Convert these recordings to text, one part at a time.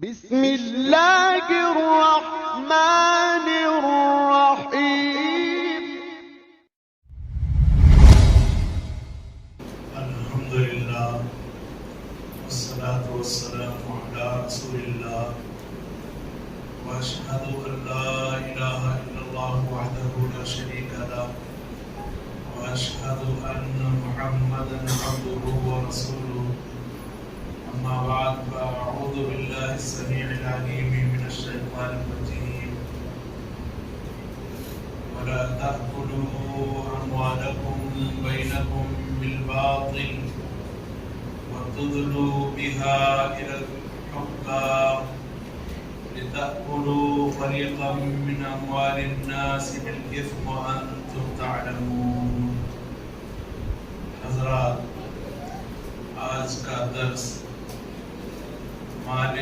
بسم اللہ الرحمن الرحیم الحمدللہ والصلاة والسلام علی رسول اللہ واشہد ان لا الہ الا اللہ وحدہ لا شریک لہ واشہد ان محمدا عبدہ ورسولہ اما بعد فاعوذ باللہ السمیع العلیم من الشیطان الرجیم ولا تأكلوا أموالكم بينكم بالباطل وتدلوا بها إلى الحكام لتأكلوا فريقا من أموال الناس بالإثم وأنتم تعلمون. حضرات، آج کا درس مال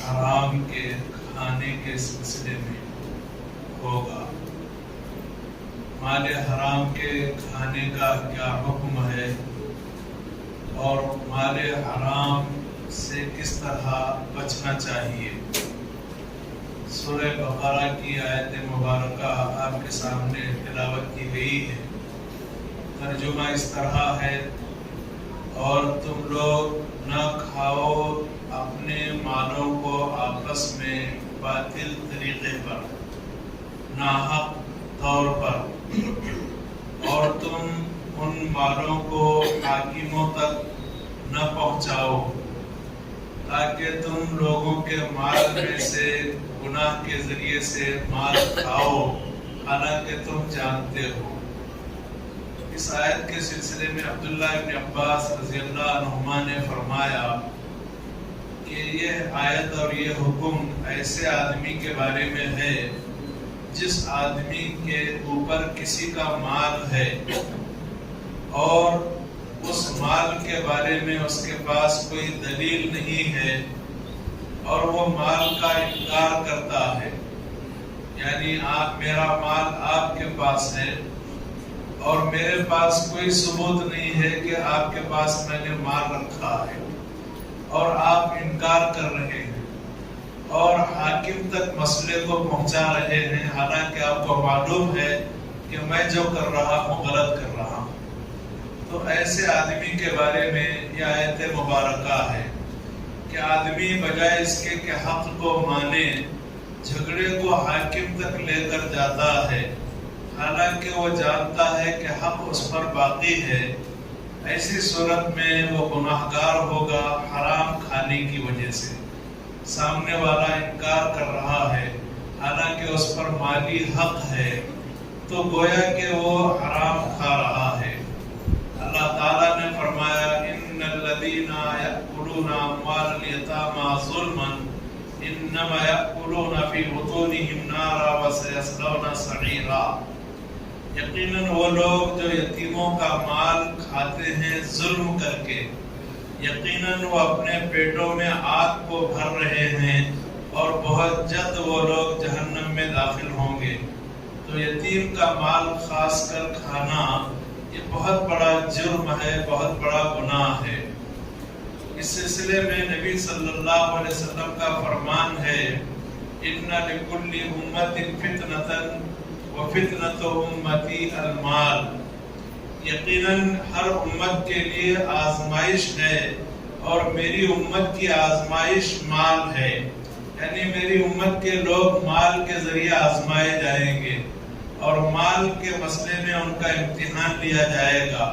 حرام کے کھانے کے سلسلے میں ہوگا. مال حرام کے کھانے کا کیا حکم ہے اور مال حرام سے کس طرح بچنا چاہیے. سورہ بقرہ کی آیت مبارکہ آپ کے سامنے تلاوت کی گئی ہے. ترجمہ اس طرح ہے: اور تم لوگ نہ کھاؤ اپنے مالوں کو آپس میں باطل طریقے پر، ناحق طور پر، اور تم ان مالوں کو حاکموں تک نہ پہنچاؤ تاکہ تم لوگوں کے مال میں سے گناہ کے ذریعے سے مال کھاؤ حالانکہ تم جانتے ہو. اس آیت کے سلسلے میں عبداللہ ابن عباس رضی اللہ عنہما نے فرمایا کہ یہ آیت اور یہ حکم ایسے آدمی کے بارے میں ہے جس آدمی کے اوپر کسی کا مال ہے اور اس مال کے بارے میں اس کے پاس کوئی دلیل نہیں ہے اور وہ مال کا انکار کرتا ہے. یعنی میرا مال آپ کے پاس ہے اور میرے پاس کوئی ثبوت نہیں ہے کہ آپ کے پاس میں نے مال رکھا ہے اور آپ انکار کر رہے ہیں اور حاکم تک مسئلے کو پہنچا رہے ہیں حالانکہ آپ کو معلوم ہے کہ میں جو کر رہا ہوں غلط کر رہا ہوں. تو ایسے آدمی کے بارے میں یہ آیت مبارکہ ہے کہ آدمی بجائے اس کے کہ حق کو مانے جھگڑے کو حاکم تک لے کر جاتا ہے حالانکہ وہ جانتا ہے کہ حق اس پر باقی ہے. ایسی صورت میں وہ گناہگار ہوگا حرام کھانے کی وجہ سے. سامنے والا انکار کر رہا ہے حالانکہ اس پر مالی حق ہے تو گویا کہ وہ حرام کھا رہا ہے. اللہ تعالیٰ نے فرمایا: ان الذین یأکلون اموال الیتامی ظلما انما یأکلون فی بطونہم نارا وسیصلون سعیرا. یقیناً وہ لوگ جو یتیموں کا مال کھاتے ہیں ظلم کر کے، یقیناً وہ اپنے پیٹوں میں آگ کو بھر رہے ہیں اور بہت جلد وہ لوگ جہنم میں داخل ہوں گے. تو یتیم کا مال خاص کر کھانا یہ بہت بڑا جرم ہے، بہت بڑا گناہ ہے. اس سلسلے میں نبی صلی اللہ علیہ وسلم کا فرمان ہے: ان لکل امت فتنۃ وفتنۃ امتی المال. یقیناً ہر امت کے لیے آزمائش ہے اور میری امت کی آزمائش مال ہے. یعنی میری امت کے لوگ مال کے ذریعے آزمائے جائیں گے اور مال کے مسئلے میں ان کا امتحان لیا جائے گا.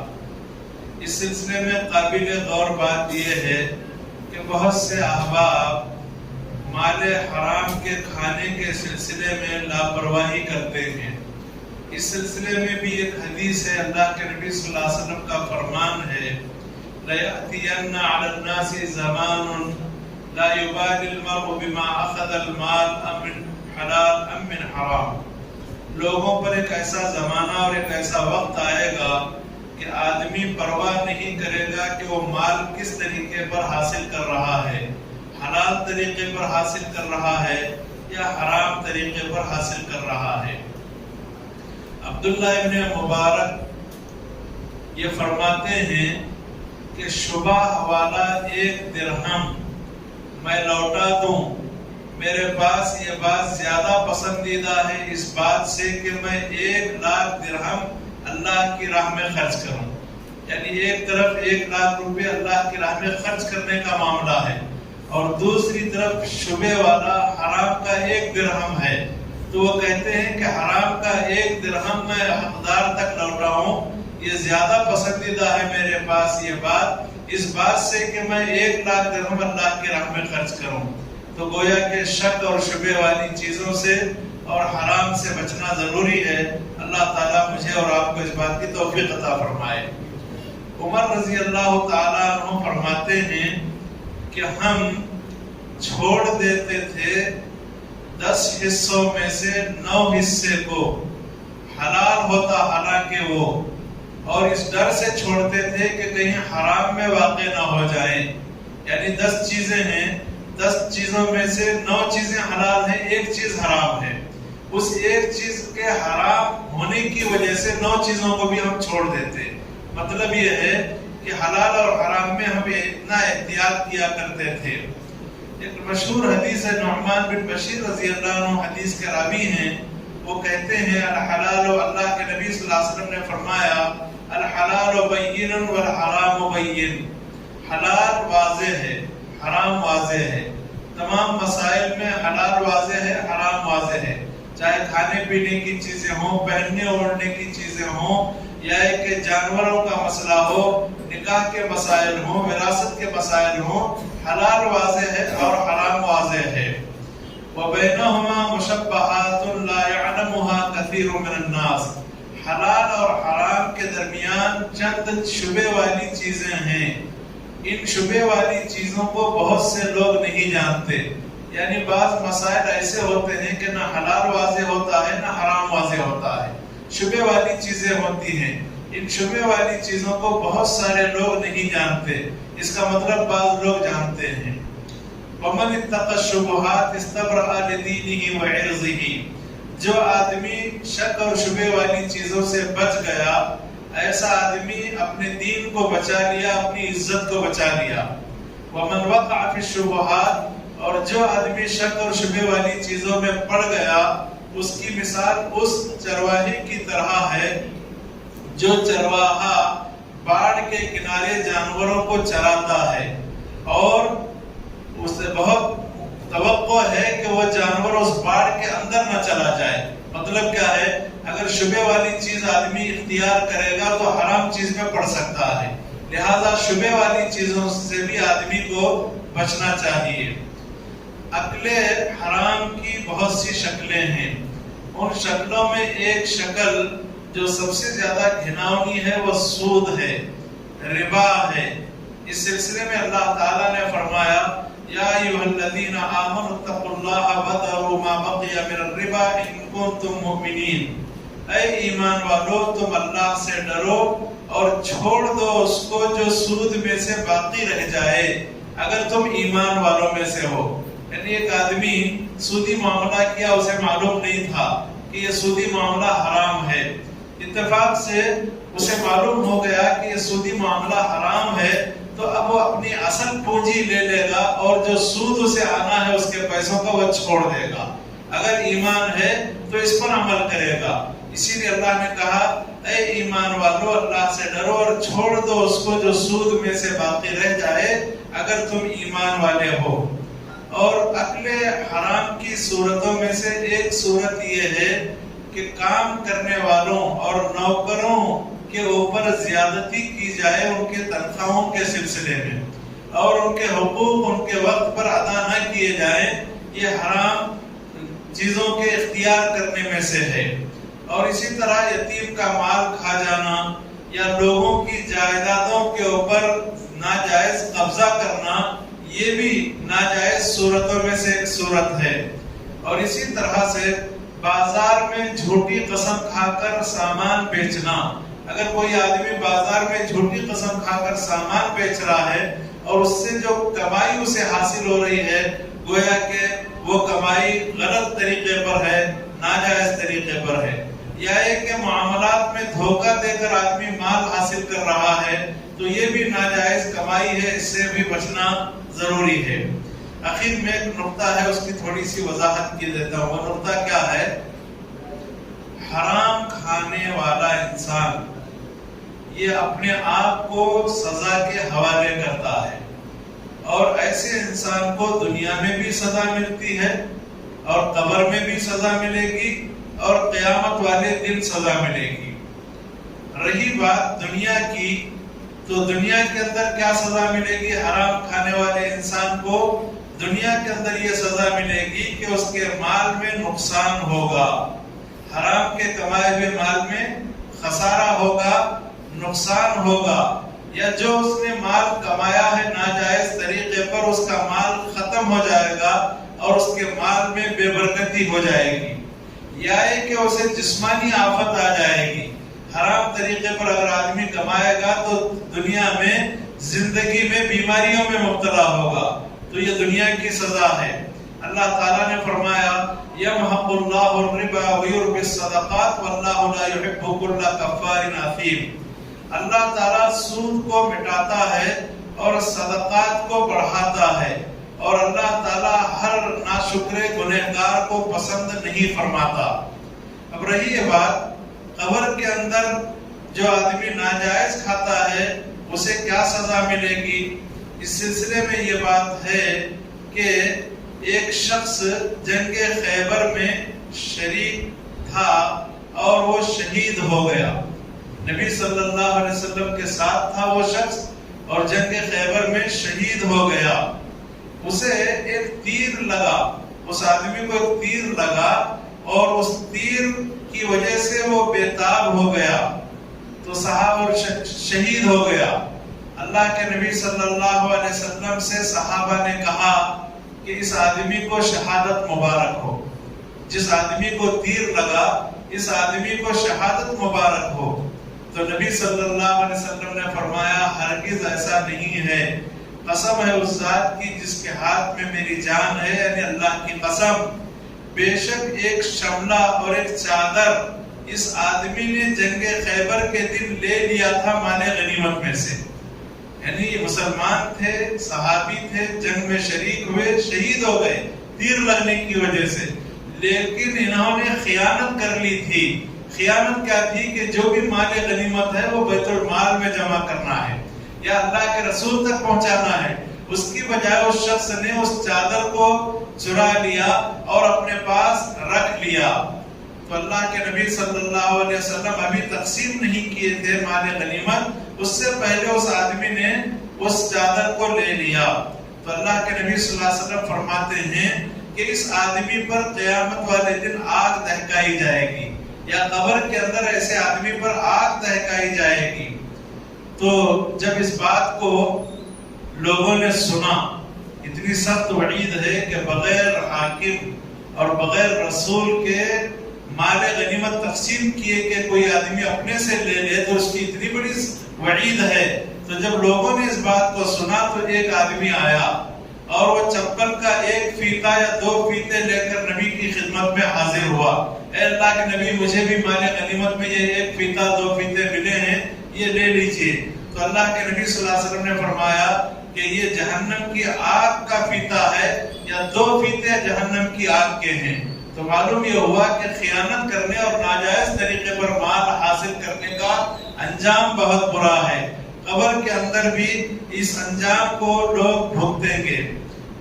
اس سلسلے میں قابل غور بات یہ ہے کہ بہت سے احباب مال حرام کے کھانے کے سلسلے میں لاپرواہی کرتے ہیں. اس سلسلے میں بھی ایک حدیث ہے، اللہ کے نبی صلی اللہ علیہ وسلم کا فرمان ہے: لَيَأْتِيَنَّ عَلَى النَّاسِ زَمَانٌ لَا يُبَالِي الْمَرْءُ بِمَا أَخَذَ الْمَالَ أَمْ مِنْ حَلَالٍ أَمْ مِنْ حَرَامٍ. لوگوں پر ایک ایسا زمانہ اور ایک ایسا وقت آئے گا کہ آدمی پرواہ نہیں کرے گا کہ وہ مال کس طریقے پر حاصل کر رہا ہے، حلال طریقے پر حاصل کر رہا ہے یا حرام طریقے پر حاصل کر رہا ہے. عبداللہ ابن مبارک یہ فرماتے ہیں کہ شبہ حوالہ 1 درہم میں لوٹا دوں، میرے پاس یہ بات زیادہ پسندیدہ ہے اس بات سے کہ میں 1,00,000 درہم اللہ کی راہ میں خرچ کروں. یعنی ایک طرف 1,00,000 روپے اللہ کی راہ میں خرچ کرنے کا معاملہ ہے، اور دوسری طرف شبے والا حرام کا 1 درہم ہے. تو وہ کہتے ہیں کہ حرام کا 1 درہم میں حقدار تک لوٹاؤں، یہ زیادہ پسندیدہ ہے میرے پاس یہ بات اس بات سے کہ میں 1,00,000 درہم اللہ کی راہ میں خرچ کروں. تو گویا کہ شک اور شبے والی چیزوں سے اور حرام سے بچنا ضروری ہے. اللہ تعالیٰ مجھے اور آپ کو اس بات کی توفیق عطا فرمائے. عمر رضی اللہ تعالیٰ عنہ فرماتے ہیں کہ ہم چھوڑ دیتے تھے 10 حصوں میں سے 9 حصے کو حلال ہوتا حالانکہ وہ، اور اس ڈر سے چھوڑتے تھے کہ کہیں حرام میں واقع نہ ہو جائیں. یعنی 10 چیزیں ہیں، 10 چیزوں میں سے 9 چیزیں حلال ہیں، 1 چیز حرام ہے. اس 1 چیز کے حرام ہونے کی وجہ سے 9 چیزوں کو بھی ہم چھوڑ دیتے. مطلب یہ ہے کہ حلال اور حرام میں ہم اتنا احتیاط کیا کرتے تھے. ایک مشہور حدیث ہے، نعمان بن بشیر رضی اللہ عنہ حدیث کے راوی ہیں. وہ کہتے ہیں الحلال، اللہ کے نبی صلی اللہ علیہ وسلم نے فرمایا الحلال بین والحرام بین. حلال واضح ہے، حرام واضح ہے. تمام مسائل میں حلال واضح ہے، حرام واضح ہے. چاہے کھانے پینے کی چیزیں ہوں، پہننے اوڑھنے کی چیزیں ہوں، یا کہ جانوروں کا مسئلہ ہو، نکاح کے مسائل ہوں، وراثت کے مسائل ہوں، حلال واضح ہے اور حرام واضح ہے. وَبَيْنَهُمَا مُشَبَّهَاتٌ لَا يَعْلَمُهَا كَثِيرٌ مِّنَ النَّاسِ. حلال اور حرام کے درمیان چند شبے والی چیزیں ہیں. ان شبے والی چیزوں کو بہت سے لوگ نہیں جانتے. یعنی بعض مسائل ایسے ہوتے ہیں کہ نہ حلال واضح ہوتا ہے نہ حرام واضح ہوتا ہے، شبے والی چیزیں ہوتی ہیں. ان شبے والی چیزوں کو بہت سارے لوگ نہیں جانتے. اس کا مطلب بعض لوگ جانتے ہیں. وَمَنِ اتَّقَى الشُّبُهَاتِ اسْتَبْرَأَ لِدِينِهِ وَعِرْضِهِ. جو آدمی شک اور شبے والی چیزوں سے بچ گیا، ایسا آدمی اپنے دین کو بچا لیا، اپنی عزت کو بچا لیا. وَمَنْ وَقَعَ فِي الشُّبُهَاتِ. اور جو آدمی شک اور شبے والی چیزوں میں پڑ گیا، اس کی مثال اس چرواہے کی طرح ہے جو چرواہا باڑ کے کنارے جانوروں کو چراتا ہے، اور اسے بہت توقع ہے کہ وہ جانور اس باڑ کے اندر نہ چلا جائے. مطلب کیا ہے؟ اگر شبے والی چیز آدمی اختیار کرے گا تو حرام چیز میں پڑ سکتا ہے. لہذا شبے والی چیزوں سے بھی آدمی کو بچنا چاہیے. اکل حرام کی بہت سی شکلیں ہیں. ان شکلوں میں ایک شکل جو سب سے زیادہ گھناؤنی ہے وہ سود ہے، ربا ہے. اس سلسلے میں اللہ تعالیٰ نے فرمایا یا ایھا الذین آمنوا اتقوا اللہ وذروا ما بقی من الربا ان کنتم مؤمنین. اے ایمان والو، تم اللہ سے ڈرو اور چھوڑ دو اس کو جو سود میں سے باقی رہ جائے اگر تم ایمان والوں میں سے ہو. یعنی ایک آدمی سودی معاملہ کیا، اسے معلوم نہیں تھا کہ یہ سودی معاملہ حرام ہے. اتفاق سے اسے معلوم ہو گیا کہ یہ سودی معاملہ حرام ہے، تو اب وہ اپنی اصل پونجی لے لے گا اور جو سود اسے آنا ہے اس کے پیسوں کا وہ چھوڑ دے گا. اگر ایمان ہے تو اس پر عمل کرے گا. اسی لیے اللہ نے کہا اے ایمان والو، اللہ سے ڈرو اور چھوڑ دو اس کو جو سود میں سے باقی رہ جائے اگر تم ایمان والے ہو. اور اکل حرام کی صورتوں میں سے ایک صورت یہ ہے کہ کام کرنے والوں اور نوکروں کے اوپر زیادتی کی جائے ان کے تنخواہوں کے سلسلے میں، اور ان کے حقوق ان کے وقت پر ادا نہ کیے جائیں. یہ حرام چیزوں کے اختیار کرنے میں سے ہے. اور اسی طرح یتیم کا مال کھا جانا یا لوگوں کی جائیدادوں کے اوپر ناجائز قبضہ کرنا، یہ بھی ناجائز صورتوں میں سے ایک صورت ہے. اور اسی طرح سے بازار میں جھوٹی قسم کھا کر سامان بیچنا. اگر کوئی آدمی بازار میں جھوٹی قسم کھا کر سامان بیچ رہا ہے اور اس سے جو کمائی اسے حاصل ہو رہی ہے گویا کہ وہ کمائی غلط طریقے پر ہے، ناجائز طریقے پر ہے، یا ایک کہ معاملات میں دھوکہ دے کر آدمی مال حاصل کر رہا ہے، تو یہ بھی ناجائز کمائی ہے، اس سے بھی بچنا ضروری ہے. آخر میں ایک نقطہ ہے، اس کی تھوڑی سی وضاحت کی دیتا ہوں۔ وہ نقطہ کیا ہے؟ حرام کھانے والا انسان یہ اپنے آپ کو سزا کے حوالے کرتا ہے، اور ایسے انسان کو دنیا میں بھی سزا ملتی ہے اور قبر میں بھی سزا ملے گی اور قیامت والے دن سزا ملے گی۔ رہی بات دنیا کی، تو دنیا کے اندر کیا سزا ملے گی؟ حرام کھانے والے انسان کو دنیا کے اندر یہ سزا ملے گی کہ اس کے مال میں نقصان ہوگا، حرام کے کمائے ہوئے مال میں خسارہ ہوگا، نقصان ہوگا، یا جو اس نے مال کمایا ہے ناجائز طریقے پر اس کا مال ختم ہو جائے گا اور اس کے مال میں بے برکتی ہو جائے گی، یا کہ اسے جسمانی آفت آ جائے گی۔ حرام طریقے پر اگر آدمی کمائے گا تو دنیا میں زندگی میں بیماریوں میں مبتلا ہوگا، تو یہ دنیا کی سزا ہے۔ اللہ تعالیٰ نے فرمایا یمحق اللہ الربا ویربی الصدقات واللہ لا یحب کل کفار اثیم۔ اللہ تعالیٰ سود کو مٹاتا ہے اور صدقات کو بڑھاتا ہے، اور اللہ تعالیٰ ہر ناشکر گنہگار کو پسند نہیں فرماتا۔ اب رہی یہ بات قبر کے اندر جو آدمی ناجائز کھاتا ہے اسے کیا سزا ملے گی؟ اس سلسلے میں یہ بات ہے کہ ایک شخص جنگ خیبر میں شریک تھا اور وہ شہید ہو گیا۔ نبی صلی اللہ علیہ وسلم کے ساتھ تھا وہ شخص اور جنگ خیبر میں شہید ہو گیا۔ اسے ایک تیر لگا، اس آدمی کو ایک تیر لگا اور اس تیر کی وجہ سے وہ بےتاب ہو گیا، تو صحابہ شہید ہو گیا۔ اللہ کے نبی صلی اللہ علیہ وسلم سے صحابہ نے کہا کہ اس آدمی کو شہادت مبارک ہو، جس آدمی کو تیر لگا اس آدمی کو شہادت مبارک ہو۔ تو نبی صلی اللہ علیہ وسلم نے فرمایا ہرگز ایسا نہیں ہے، قسم ہے اس ذات کی جس کے ہاتھ میں میری جان ہے، یعنی اللہ کی قسم، بے شک ایک شملہ اور ایک چادر اس آدمی نے جنگ خیبر کے دن لے لیا تھا مال غنیمت میں سے۔ یعنی یہ مسلمان تھے، صحابی تھے، جنگ میں شریک ہوئے، شہید ہو گئے تیر لگنے کی وجہ سے، لیکن انہوں نے خیانت کر لی تھی۔ خیانت کیا تھی کہ جو بھی مال غنیمت ہے وہ بیت المال میں جمع کرنا ہے یا اللہ کے رسول تک پہنچانا ہے۔ اس کی بجائے اس شخص نے اس چادر کو چرا لیا اور اپنے پاس رکھ لیا۔ تو اللہ کے نبی صلی اللہ علیہ وسلم ابھی تقسیم نہیں کیے تھے مال غنیمت، اس سے پہلے اس آدمی نے اس چادر کو لے لیا۔ تو اللہ کے نبی صلی اللہ علیہ وسلم فرماتے ہیں کہ اس آدمی پر قیامت والے دن آگ دہکائی جائے گی، یا قبر کے اندر ایسے آدمی پر آگ دہکائی جائے گی۔ تو جب اس بات کو لوگوں نے سنا، اتنی سخت وعید ہے کہ بغیر حاکم اور بغیر رسول کے مال غنیمت تقسیم کیے کہ کوئی آدمی اپنے سے لے لے، تو اس کی اتنی بڑی وعید ہے۔ تو جب لوگوں نے اس بات کو سنا تو ایک آدمی آیا اور وہ چپل کا ایک فیتا یا دو فیتے لے کر نبی کی خدمت میں حاضر ہوا۔ اے اللہ کے نبی، مجھے بھی مال غنیمت میں یہ ایک فیتا دو فیتے ملے ہیں، یہ لے لیجئے۔ تو اللہ کے نبی صلی اللہ علیہ وسلم نے فرمایا کہ یہ جہنم کی آگ کا فیتا ہے یا دو فیتے جہنم کی آگ کے ہیں۔ تو معلوم یہ ہوا کہ خیانت کرنے اور ناجائز طریقے پر مال حاصل کرنے کا انجام بہت برا ہے۔ قبر کے اندر بھی اس انجام کو لوگ بھگتیں گے۔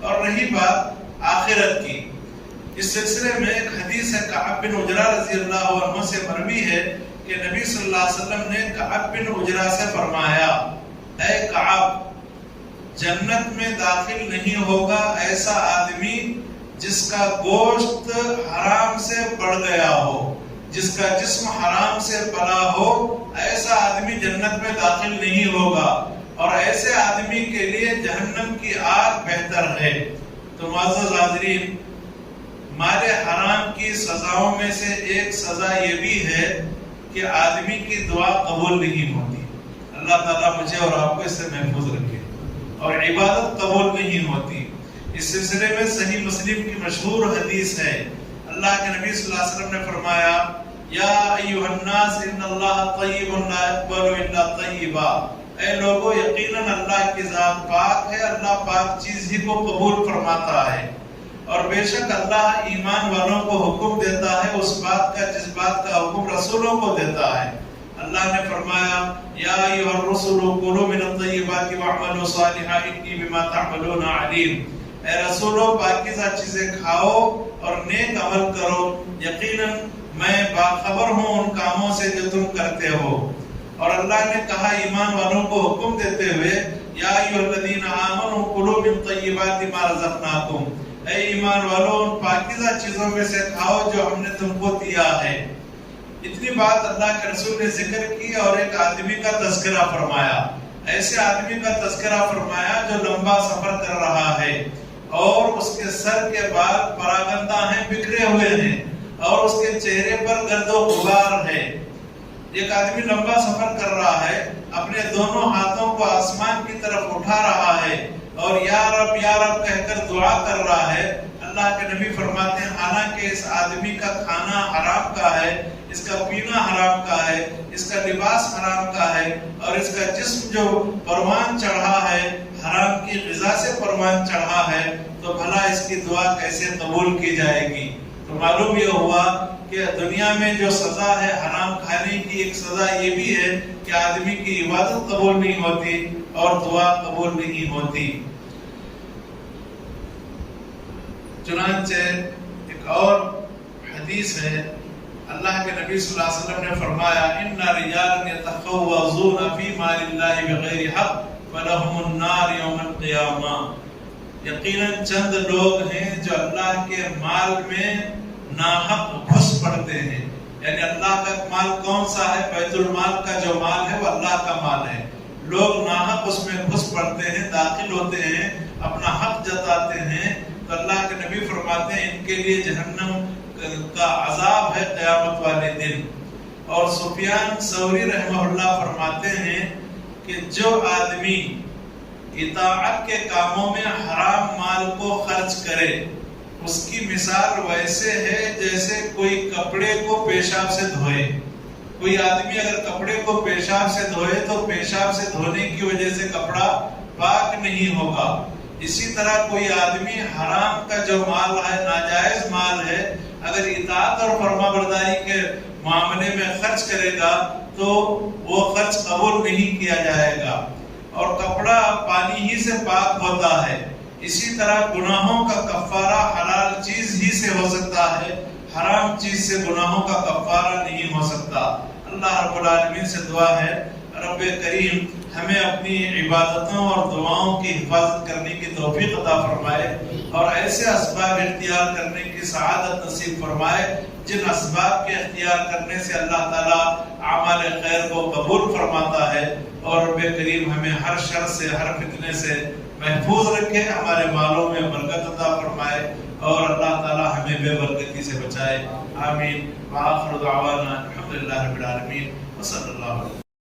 اور رہی بات آخرت کی، اس سلسلے میں ایک حدیث ہے کعب بن عجرہ رضی اللہ عنہ سے مروی ہے کہ نبی صلی اللہ علیہ وسلم نے کعب بن عجرہ سے فرمایا، اے کعب، جنت میں داخل نہیں ہوگا ایسا آدمی جس کا گوشت حرام سے بڑھ گیا ہو، جس کا جسم حرام سے پلا ہو، ایسا آدمی جنت میں داخل نہیں ہوگا، اور ایسے آدمی کے لیے جہنم کی آگ بہتر ہے۔ تو معزز حاضرین، مال حرام کی سزاؤں میں سے ایک سزا یہ بھی ہے کہ آدمی کی دعا قبول نہیں ہوتی۔ اللہ تعالیٰ مجھے اور آپ کو اس سے محفوظ رکھے، اور عبادت قبول نہیں ہوتی۔ اس سلسلے میں صحیح مسلم کی مشہور حدیث ہے، اللہ کے نبی صلی اللہ علیہ وسلم نے فرمایا، یا ایھا الناس ان اللہ طیب لا یقبل الا طیبا، اے لوگوں یقیناً اللہ کی ذات پاک ہے، اللہ پاک چیز ہی کو قبول فرماتا ہے، اور بے شک اللہ ایمان والوں کو حکم دیتا ہے اس بات کا جس بات کا حکم رسولوں کو دیتا ہے۔ اللہ نے فرمایا یا ایھا الرسل کلوا من الطیبات واعملوا صالحا انی بما تعملون علیم، اے رسولو پاکیزہ چیزیں کھاؤ اور نیک عمل کرو، یقیناً میں باخبر ہوں ان کاموں سے جو تم کرتے ہو۔ اور اللہ نے کہا ایمان والوں کو حکم دیتے ہوئے یا ایھا الذین آمنوا کلوا من طیبات ما رزقناکم، اے ایمان والو ان پاکیزہ چیزوں میں سے کھاؤ جو ہم نے تم کو دیا ہے۔ اتنی بات اللہ کے رسول نے ذکر کی اور ایک آدمی کا تذکرہ فرمایا، ایسے آدمی کا تذکرہ فرمایا جو لمبا سفر کر رہا ہے اور اس کے سر کے بال پراگندہ ہیں، بکھرے ہوئے ہیں، اور اس کے چہرے پر گرد و غبار ہے۔ ایک آدمی لمبا سفر کر رہا ہے، اپنے دونوں ہاتھوں کو آسمان کی طرف اٹھا رہا ہے اور یا رب کہہ کر دعا کر رہا ہے۔ اللہ کے نبی فرماتے ہیں حالانکہ اس آدمی کا کھانا حرام کا ہے، اس کا پینا حرام کا ہے، اس کا لباس حرام کا ہے، اور اس کا جسم جو پروان چڑھا ہے حرام کی غذا سے پروان چڑھا ہے، تو بھلا اس کی دعا کیسے قبول کی جائے گی؟ تو معلوم یہ ہوا کہ دنیا میں جو سزا ہے حرام کھانے کی، ایک سزا یہ بھی ہے کہ آدمی کی عبادت قبول نہیں ہوتی اور دعا قبول نہیں ہوتی۔ چنانچہ ایک اور حدیث ہے، اللہ کے نبی صلی اللہ علیہ وسلم نے فرمایا ان رجالا یتخوضون فی مال اللہ بغیر حق فلہم النار یوم القیامہ، یقیناً چند لوگ ہیں جو اللہ کے مال میں ناحق گھس پڑتے ہیں، یعنی اللہ کا مال کون سا ہے؟ بیت المال کا جو مال ہے وہ اللہ کا مال ہے، لوگ ناحق اس میں گھس پڑتے ہیں، داخل ہوتے ہیں، اپنا حق جتاتے ہیں، تو اللہ کے نبی فرماتے ہیں ان کے لیے جہنم کا عذاب ہے قیامت والے دن۔ اور سفیان ثوری رحمہ اللہ فرماتے ہیں کہ جو آدمی اطاعت کے کاموں میں حرام مال کو خرچ کرے اس کی مثال ویسے ہے جیسے کوئی کپڑے کو پیشاب سے دھوئے۔ کوئی آدمی اگر کپڑے کو پیشاب سے دھوئے تو پیشاب سے دھونے کی وجہ سے کپڑا پاک نہیں ہوگا، اسی طرح کوئی آدمی حرام کا جو مال ہے، ناجائز مال ہے، اگر اطاعت اور فرما برداری کے معاملے میں خرچ کرے گا تو وہ خرچ قبول نہیں کیا جائے گا، اور کپڑا پانی ہی سے پاک ہوتا ہے، اسی طرح گناہوں کا کفارہ حلال چیز ہی سے ہو سکتا ہے، حرام چیز سے گناہوں کا کفارہ نہیں ہو سکتا۔ اللہ رب العالمین سے دعا ہے رب کریم ہمیں اپنی عبادتوں اور دعاؤں کی حفاظت کرنے کی توفیق عطا فرمائے، اور ایسے اسباب اختیار کرنے کی سعادت نصیب فرمائے جن اسباب کے اختیار کرنے سے اللہ تعالیٰ اعمال خیر کو قبول فرماتا ہے، اور رب کریم ہمیں ہر شر سے، ہر فتنے سے محفوظ رکھے، ہمارے مالوں میں برکت عطا فرمائے، اور اللہ تعالیٰ ہمیں بے برکتی سے بچائے، آمین۔ وآخر دعوانا الحمدللہ رب العالمین، وصلی اللہ علیہ وسلم۔